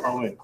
Ah ouais.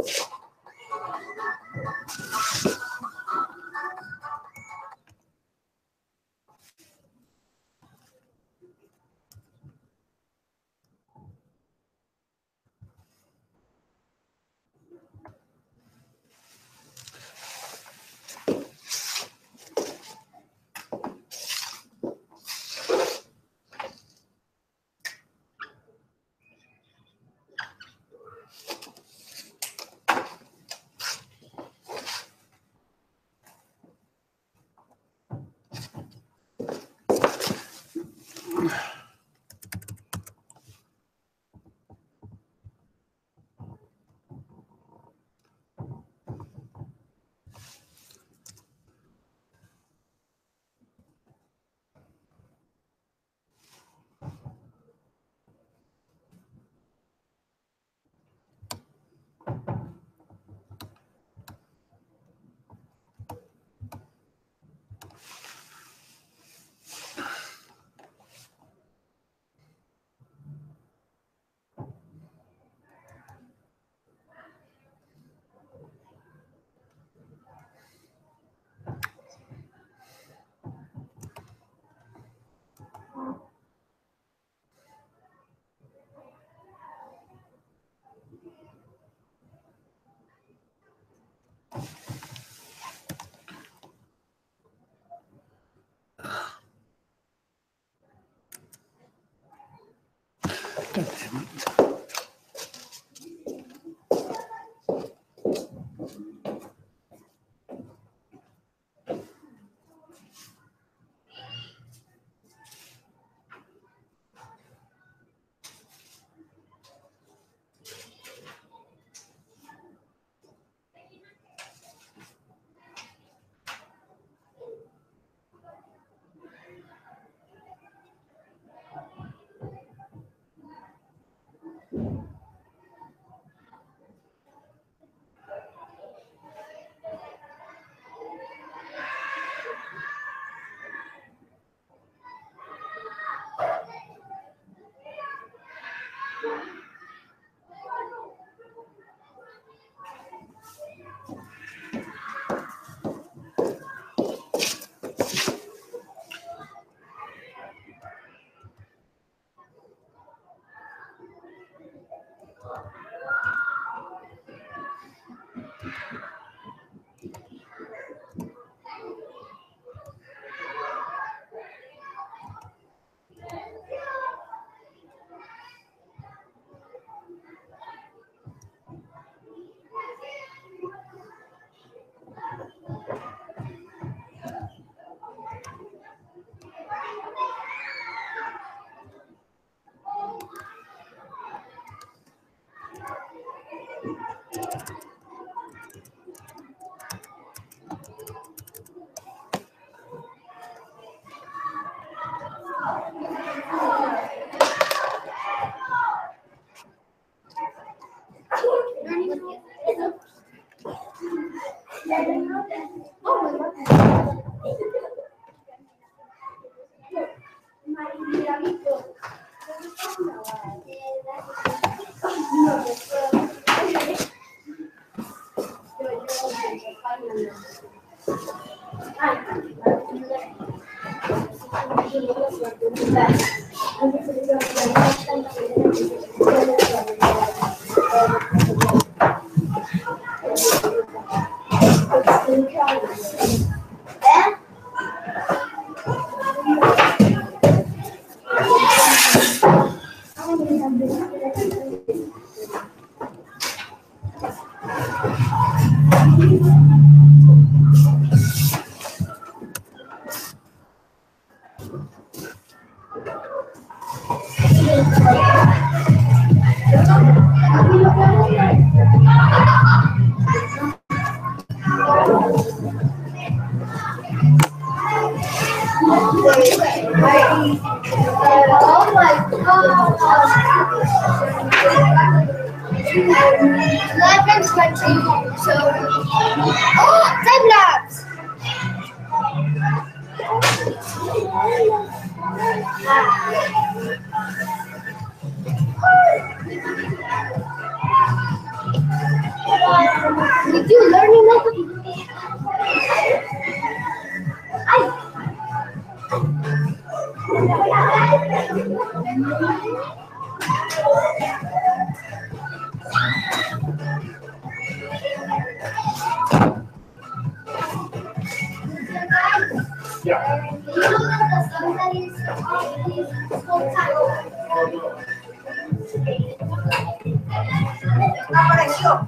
Apareció.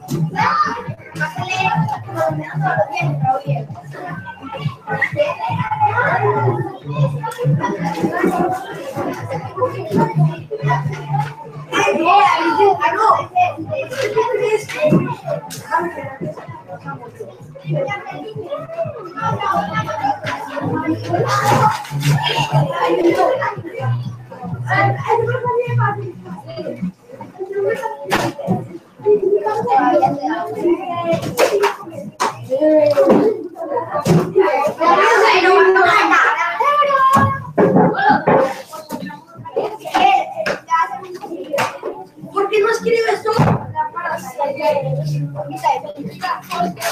¿Por qué no escribes tú?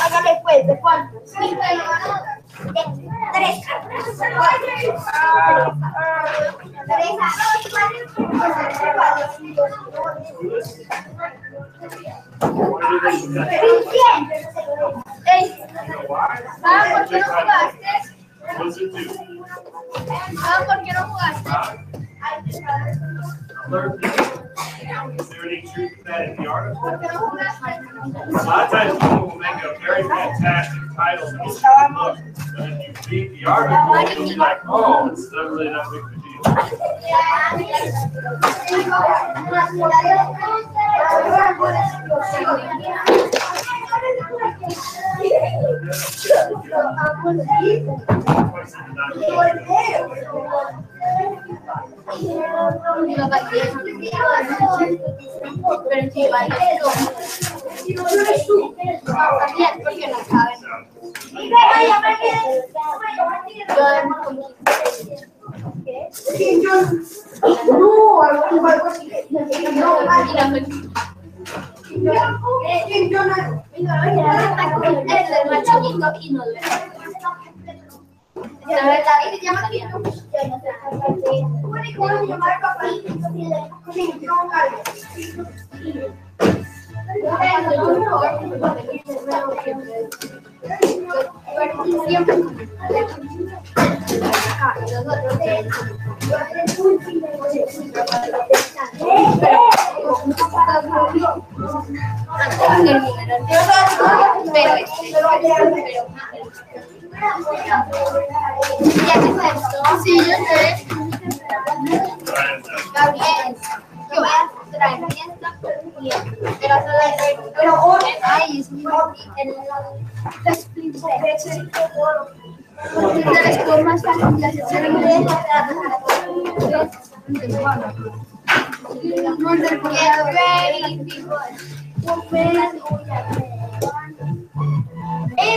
Hágale pues, ¿de cuántos? Tres cartas. ¿Sabes por qué no jugaste? ¿Sabes por qué no jugaste? Is there any truth to that in the article? A lot of times people will make a very fantastic title in each book, but if you read the article, you'll be like, oh, it's not really that big of a deal. Sí, yo sé. Gabriel, yo voy a traer fiesta. Pero hoy, ay, es muy más fácil de hacer.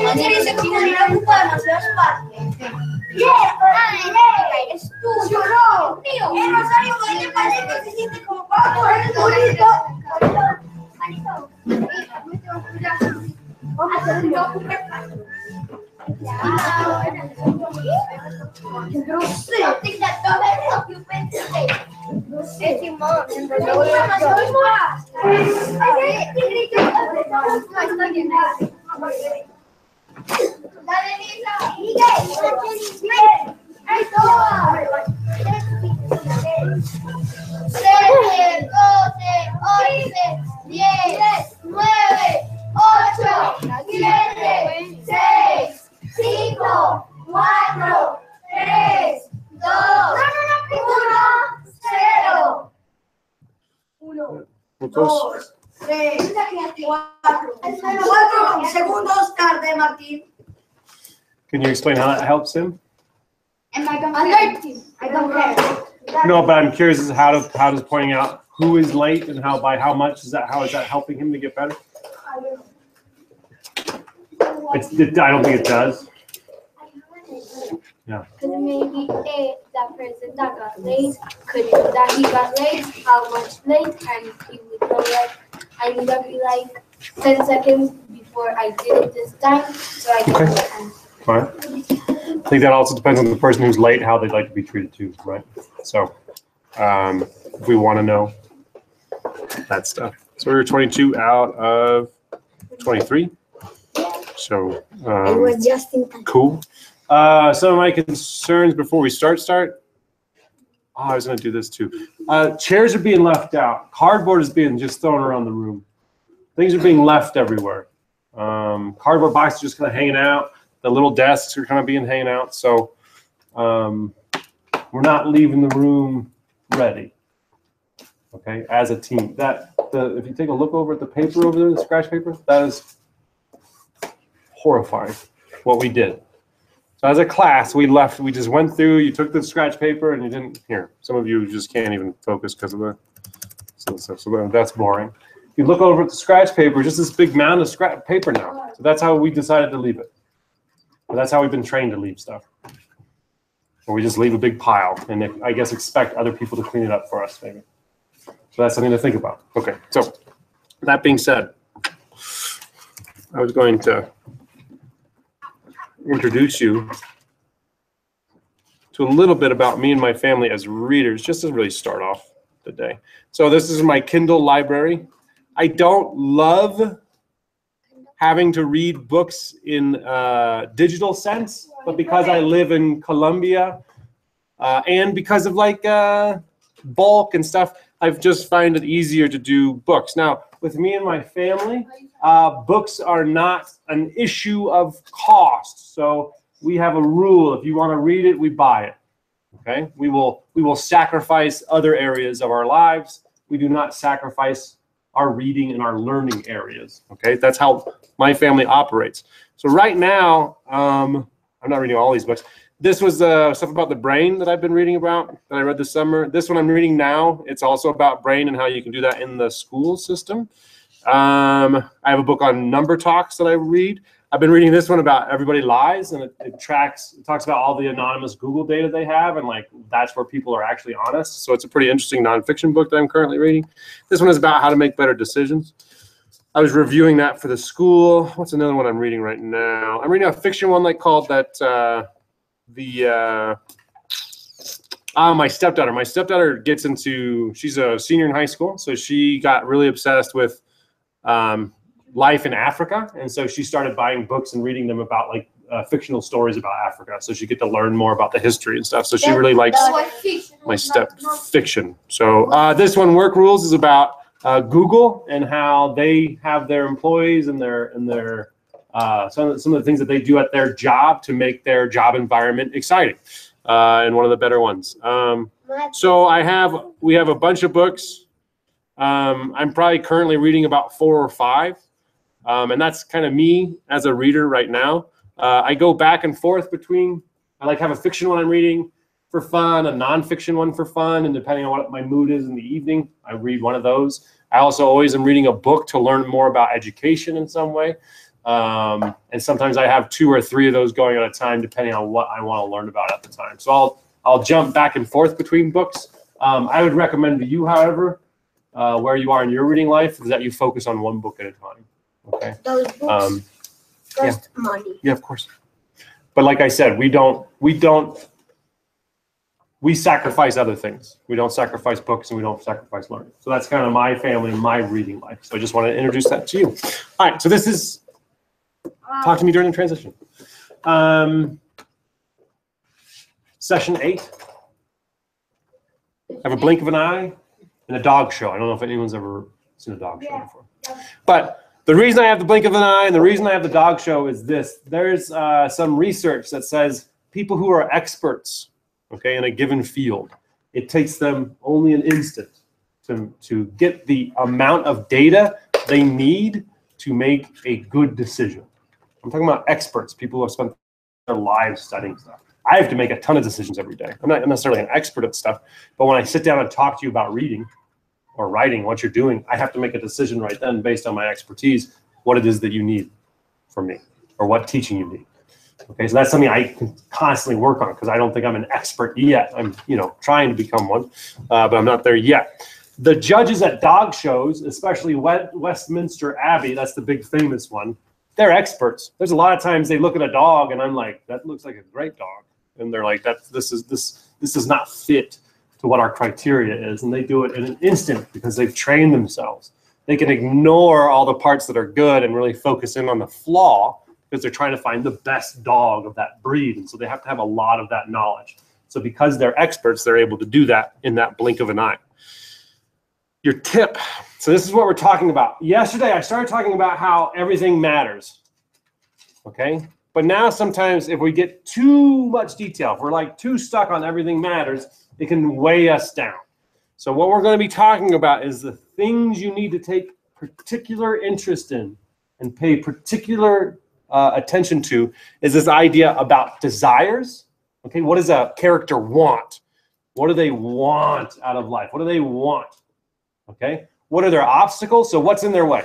No tienes que comunicar demasiado espacio. Es tuyo, no. El Rosario Valle parece que se siente como para coger el burrito. Dale, Lisa. Miguel. 7, 12, 11, 10, 9, 8, 7, 6, 5, 4, 3, 2, 1, 0. 1, 2, 3, 4. 4 segundos tarde, Martín. Can you explain how that helps him? Am I going to I don't care. No, but I'm curious as to how does pointing out who is late and by how much is that helping him to get better? I don't think it does. Yeah. Because maybe that person that got late that he got late, how much late, and he would know like I need to be like 10 seconds before I did it this time, so I can get it. Right. I think that also depends on the person who's late, how they'd like to be treated too, right? So if we want to know that stuff. So we were 22 out of 23. So It was just in time. cool. Some of my concerns before we start. Oh, I was going to do this too. Chairs are being left out. Cardboard is being just thrown around the room. Things are being left everywhere. Cardboard boxes just kind of hanging out. The little desks are kind of being hanging out. So we're not leaving the room ready. Okay, as a team. If you take a look over at the paper over there, the scratch paper, that is horrifying what we did. So as a class, we just went through, you took the scratch paper and you didn't, here, some of you just can't even focus because of the stuff, so that's boring. If you look over at the scratch paper, just this big mound of scratch paper now. So that's how we decided to leave it. But that's how we've been trained to leave stuff. Or we just leave a big pile and I guess expect other people to clean it up for us, maybe. So that's something to think about. Okay, so that being said, I was going to introduce you to a little bit about me and my family as readers, just to really start off the day. So this is my Kindle library. I don't love having to read books in digital sense, but because I live in Colombia and because of like bulk and stuff, I've just find it easier to do books. Now, with me and my family, books are not an issue of cost. So we have a rule: if you want to read it, we buy it. Okay? We will sacrifice other areas of our lives. We do not sacrifice our reading and our learning areas. Okay? That's how my family operates. So right now, I'm not reading all these books. This was stuff about the brain that I've been reading about, that I read this summer. This one I'm reading now, it's also about brain and how you can do that in the school system. I have a book on number talks that I read. I've been reading this one about Everybody Lies, and it talks about all the anonymous Google data they have, and like that's where people are actually honest. So it's a pretty interesting nonfiction book that I'm currently reading. This one is about how to make better decisions. I was reviewing that for the school. What's another one I'm reading right now? I'm reading a fiction one called that. My stepdaughter. My stepdaughter gets into, she's a senior in high school, so she got really obsessed with life in Africa, and so she started buying books and reading them about like fictional stories about Africa, so she get to learn more about the history and stuff. So she really likes my fiction. So this one, Work Rules, is about Google and how they have their employees and their some of the things that they do at their job to make their job environment exciting, and one of the better ones. So we have a bunch of books. I'm probably currently reading about 4 or 5, and that's kind of me as a reader right now. I go back and forth between, I have a fiction one I'm reading for fun, a nonfiction one for fun, and depending on what my mood is in the evening, I read one of those. I also always am reading a book to learn more about education in some way. And sometimes I have 2 or 3 of those going at a time, depending on what I want to learn about at the time. So I'll jump back and forth between books. I would recommend to you, however, where you are in your reading life, is that you focus on one book at a time. Okay. Those books cost money. Yeah, of course. But like I said, we sacrifice other things. We don't sacrifice books and we don't sacrifice learning. So that's kind of my family and my reading life. So I just wanted to introduce that to you. All right. So this is, talk to me during the transition. Session 8. I have a blink of an eye and a dog show. I don't know if anyone's ever seen a dog show before. But the reason I have the blink of an eye and the reason I have the dog show is this. There's some research that says people who are experts, okay, in a given field, it takes them only an instant to get the amount of data they need to make a good decision. I'm talking about experts, people who have spent their lives studying stuff. I have to make a ton of decisions every day. I'm not necessarily an expert at stuff, but when I sit down and talk to you about reading or writing, what you're doing, I have to make a decision right then based on my expertise, what it is that you need from me or what teaching you need. Okay, so that's something I can constantly work on because I don't think I'm an expert yet. I'm, trying to become one, but I'm not there yet. The judges at dog shows, especially Westminster Abbey, that's the big famous one, they're experts. There's a lot of times they look at a dog and I'm like, that looks like a great dog. And they're like, this does not fit to what our criteria is, and they do it in an instant because they've trained themselves. They can ignore all the parts that are good and really focus in on the flaw because they're trying to find the best dog of that breed, and so they have to have a lot of that knowledge. So because they're experts, they're able to do that in that blink of an eye. Your tip. So this is what we're talking about. Yesterday, I started talking about how everything matters, okay? But now sometimes if we get too much detail, if we're like too stuck on everything matters, it can weigh us down. So what we're going to be talking about is the things you need to take particular interest in and pay particular attention to is this idea about desires. Okay, what does a character want? What do they want out of life? What do they want? Okay, what are their obstacles? So what's in their way?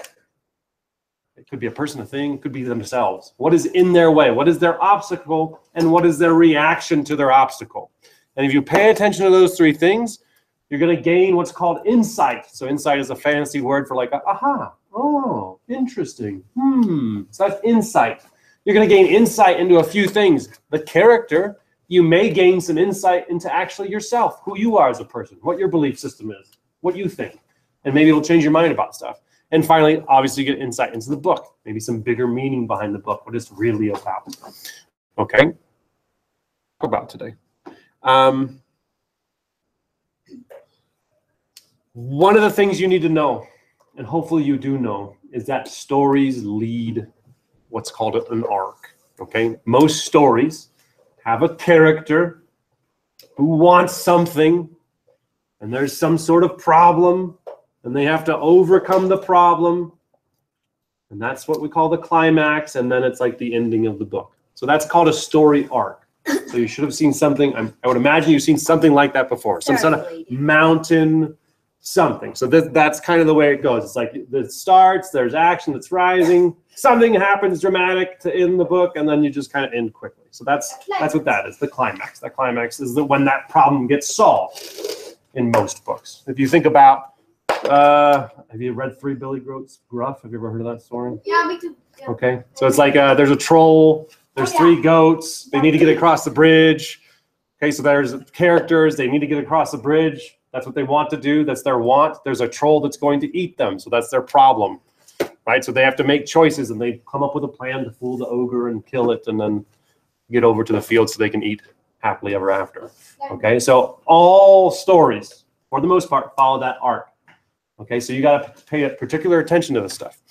It could be a person, a thing, it could be themselves. What is in their way? What is their obstacle? And what is their reaction to their obstacle? And if you pay attention to those three things, you're going to gain what's called insight. So insight is a fancy word for like, aha, oh, interesting. So that's insight. You're going to gain insight into a few things. The character, you may gain some insight into actually yourself, who you are as a person, what your belief system is, what you think. And maybe it'll change your mind about stuff. And finally, obviously, you get insight into the book, maybe some bigger meaning behind the book, what it's really about. Okay? About today. One of the things you need to know, and hopefully you do know, is that stories lead what's called an arc. Okay? Most stories have a character who wants something, and there's some sort of problem, and they have to overcome the problem, and that's what we call the climax, and then it's like the ending of the book. So that's called a story arc. So you should have seen something, I would imagine you've seen something like that before, some sort of mountain something. So that's kind of the way it goes. It's like it starts, there's action that's rising, something happens dramatic to end the book, and then you just kind of end quickly. So that's what that is, the climax. The climax is when that problem gets solved in most books. If you think about, have you read Three Billy Goats Gruff? Have you ever heard of that story? Yeah, me too. Yeah. Okay, so it's like there's a troll, there's three goats, they need to get across the bridge. Okay, so there's characters, they need to get across the bridge. That's what they want to do, that's their want. There's a troll that's going to eat them, so that's their problem, right? So they have to make choices, and they come up with a plan to fool the ogre and kill it, and then get over to the field so they can eat happily ever after. Okay, so all stories, for the most part, follow that arc. Okay, so you got to pay particular attention to this stuff.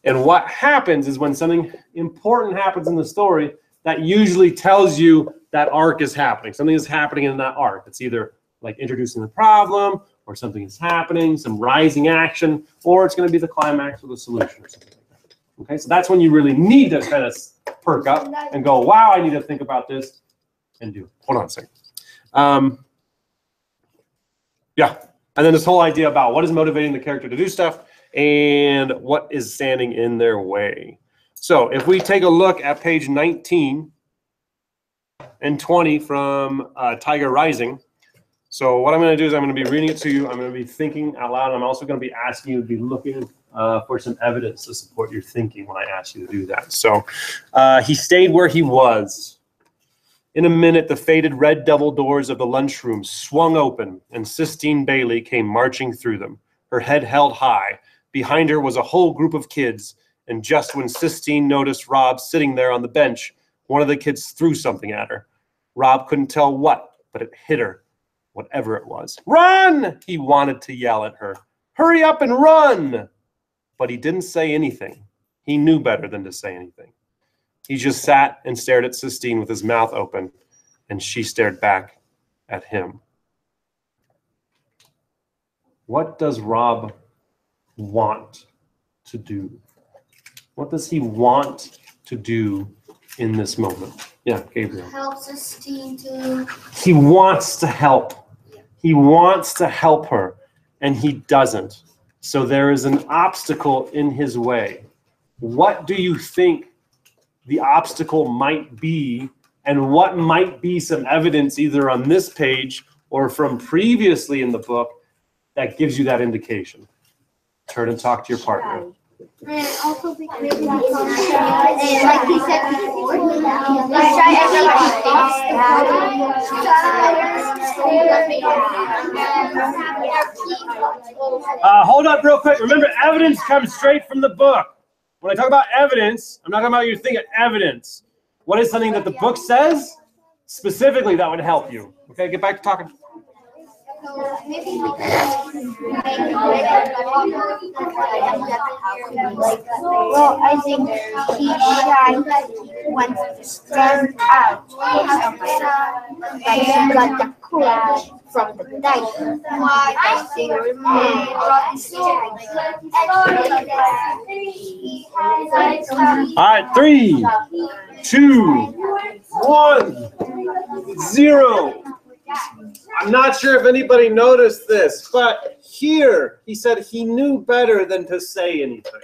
And what happens is when something important happens in the story, that usually tells you that arc is happening. Something is happening in that arc. It's either like introducing the problem, or something is happening, some rising action, or it's going to be the climax or the solution or something like that. Okay, so that's when you really need to kind of perk up and go, wow, I need to think about this and do it. Hold on a second. Yeah. And then this whole idea about what is motivating the character to do stuff and what is standing in their way. So if we take a look at page 19 and 20 from Tiger Rising. So what I'm going to do is I'm going to be reading it to you. I'm going to be thinking out loud. I'm also going to be asking you to be looking for some evidence to support your thinking when I ask you to do that. So he stayed where he was. In a minute, the faded red double doors of the lunchroom swung open, and Sistine Bailey came marching through them, her head held high. Behind her was a whole group of kids, and just when Sistine noticed Rob sitting there on the bench, one of the kids threw something at her. Rob couldn't tell what, but it hit her, whatever it was. Run! He wanted to yell at her. Hurry up and run! But he didn't say anything. He knew better than to say anything. He just sat and stared at Sistine with his mouth open, and she stared back at him. What does Rob want to do? What does he want to do in this moment? Yeah, Gabriel. Help Sistine to... He wants to help. He wants to help her, and he doesn't. So there is an obstacle in his way. What do you think the obstacle might be, and what might be some evidence either on this page or from previously in the book that gives you that indication? Turn and talk to your partner. And also because like he said before, let's try Hold up real quick. Remember, evidence comes straight from the book. When I talk about evidence, I'm not talking about your thing of evidence. What is something that the book says specifically that would help you? Okay, get back to talking. Well, I think he shined when he stand out for somebody. Like he got the courage from the tiger. I think All right, 3, 2, 1, 0. I'm not sure if anybody noticed this, but here he said he knew better than to say anything.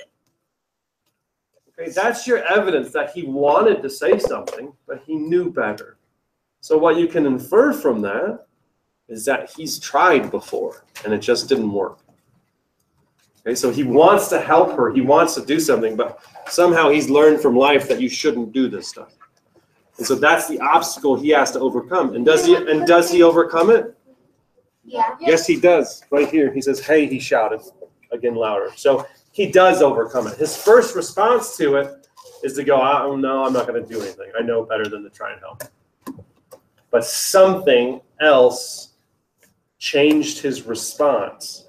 Okay, that's your evidence that he wanted to say something, but he knew better. So what you can infer from that is that he's tried before and it just didn't work. Okay, so he wants to help her, he wants to do something, but somehow he's learned from life that you shouldn't do this stuff. And so that's the obstacle he has to overcome. And does he overcome it? Yeah. Yes, he does. Right here. He says, hey, he shouted again louder. So he does overcome it. His first response to it is to go, oh, no, I'm not going to do anything. I know better than to try and help. But something else changed his response.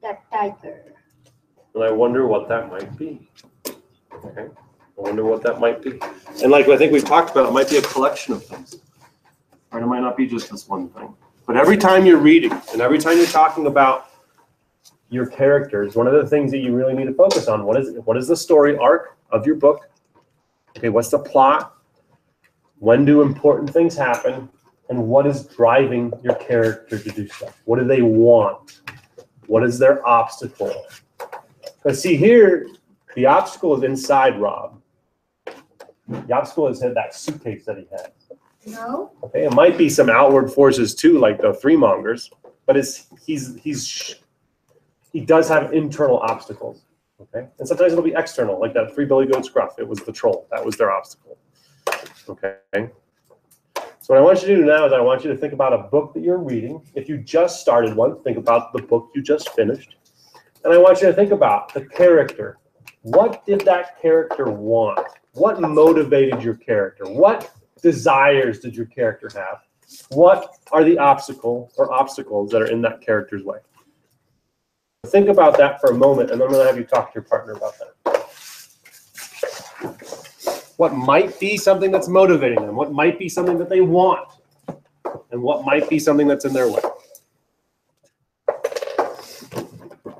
That tiger. And I wonder what that might be. Okay. I wonder what that might be. And like I think we've talked about, it might be a collection of things. Or it might not be just this one thing. But every time you're reading and every time you're talking about your characters, one of the things that you really need to focus on, what is the story arc of your book? Okay, what's the plot? When do important things happen? And what is driving your character to do stuff? What do they want? What is their obstacle? Because see here, the obstacle is inside Rob. The obstacle is that suitcase that he had. No. Okay, it might be some outward forces too, like the three mongers, but he does have internal obstacles. Okay, and sometimes it'll be external, like that Three Billy Goats Gruff. It was the troll. That was their obstacle. Okay. So what I want you to do now is I want you to think about a book that you're reading. If you just started one, think about the book you just finished. And I want you to think about the character. What did that character want? What motivated your character? What desires did your character have? What are the obstacles that are in that character's way? Think about that for a moment, and I'm going to have you talk to your partner about that. What might be something that's motivating them? What might be something that they want? And what might be something that's in their way?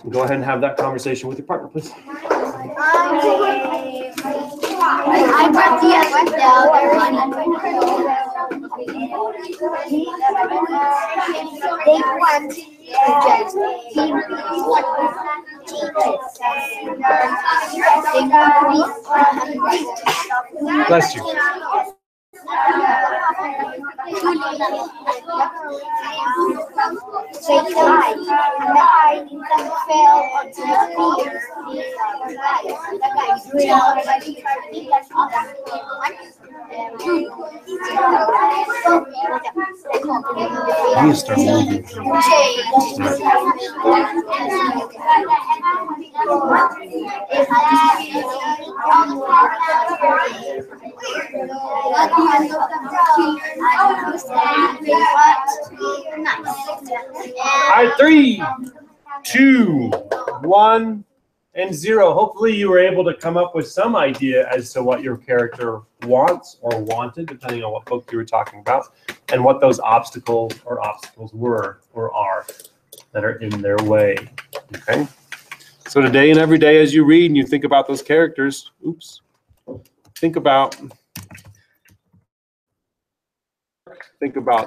Go ahead and have that conversation with your partner, please. I brought the other one. They want to just keep Bless you. They died, and the eye fell onto the field. The guy You start moving. All right, 3, 2, 1, and 0. Hopefully you were able to come up with some idea as to what your character wants or wanted, depending on what book you were talking about, and what those obstacles were or are that are in their way. Okay? So today and every day as you read and you think about those characters, think about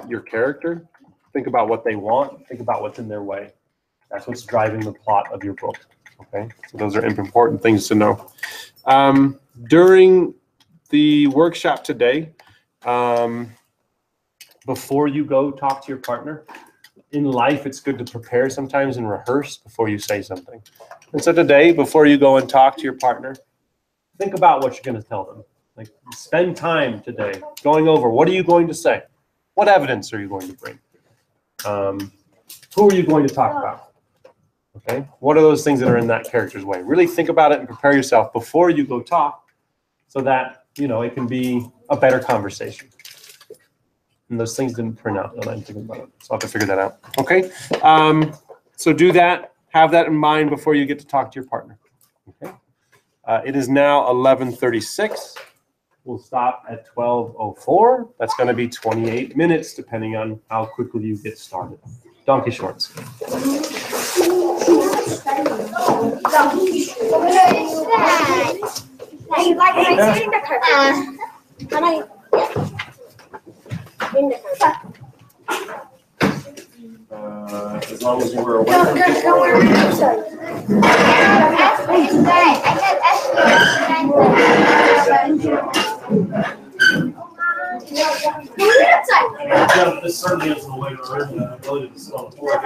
your character, think about what they want, think about what's in their way. That's what's driving the plot of your book. Okay, so those are important things to know. During the workshop today, before you go talk to your partner, in life, it's good to prepare sometimes and rehearse before you say something. And so today, before you go and talk to your partner, think about what you're going to tell them. Like, spend time today going over, what are you going to say? What evidence are you going to bring? Who are you going to talk about? Okay, what are those things that are in that character's way? Really think about it and prepare yourself before you go talk, so that, you know, it can be a better conversation. And those things didn't print out when I'm thinking about it, so I'll have to figure that out. Okay, so do that. Have that in mind before you get to talk to your partner. Okay, it is now 11:36. We'll stop at 12:04. That's going to be 28 minutes, depending on how quickly you get started. Donkey shorts. As long as you were aware. This certainly isn't the way to learn the ability to spell the word.